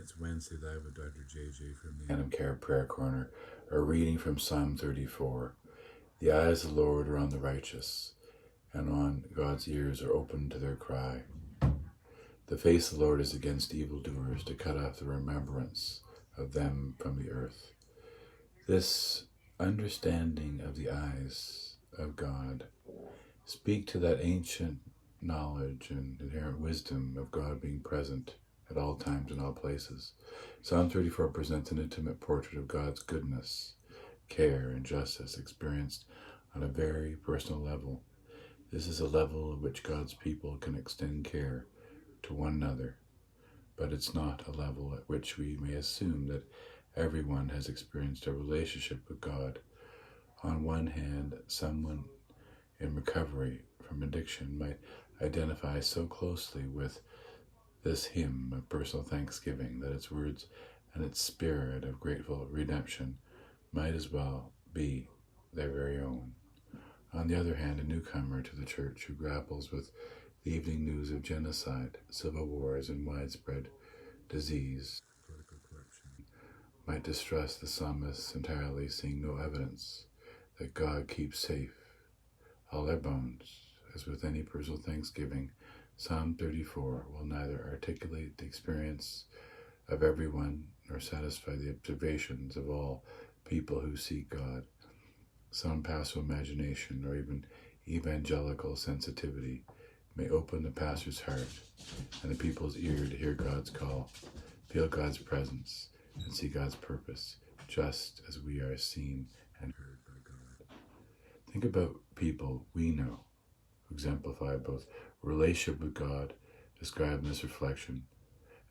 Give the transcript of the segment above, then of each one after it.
It's Wednesday live with Dr. JJ from the Anam, Cara Prayer Corner. A reading from Psalm 34. The eyes of the Lord are on the righteous, and on God's ears are open to their cry. The face of the Lord is against evildoers, to cut off the remembrance of them from the earth. This understanding of the eyes of God speak to that ancient knowledge and inherent wisdom of God being present at all times and all places. Psalm 34 presents an intimate portrait of God's goodness, care, and justice experienced on a very personal level. This is a level at which God's people can extend care to one another, but it's not a level at which we may assume that everyone has experienced a relationship with God. On one hand, someone in recovery from addiction might identify so closely with this hymn of personal thanksgiving that its words and its spirit of grateful redemption might as well be their very own. On the other hand, a newcomer to the church who grapples with the evening news of genocide, civil wars, and widespread disease, political corruption, might distrust the psalmist entirely, seeing no evidence that God keeps safe all their bones. As with any personal thanksgiving, Psalm 34 will neither articulate the experience of everyone nor satisfy the observations of all people who seek God. Some pastoral imagination or even evangelical sensitivity may open the pastor's heart and the people's ear to hear God's call, feel God's presence, and see God's purpose, just as we are seen and heard by God. Think about people we know who exemplify both relationship with God, described in this reflection,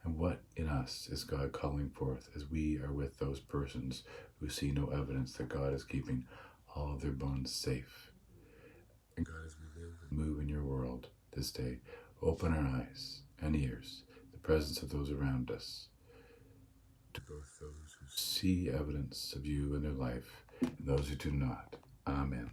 and what in us is God calling forth as we are with those persons who see no evidence that God is keeping all of their bones safe. And God, as we live and move in your world this day, open our eyes and ears, the presence of those around us, to both those who see evidence of you in their life and those who do not. Amen.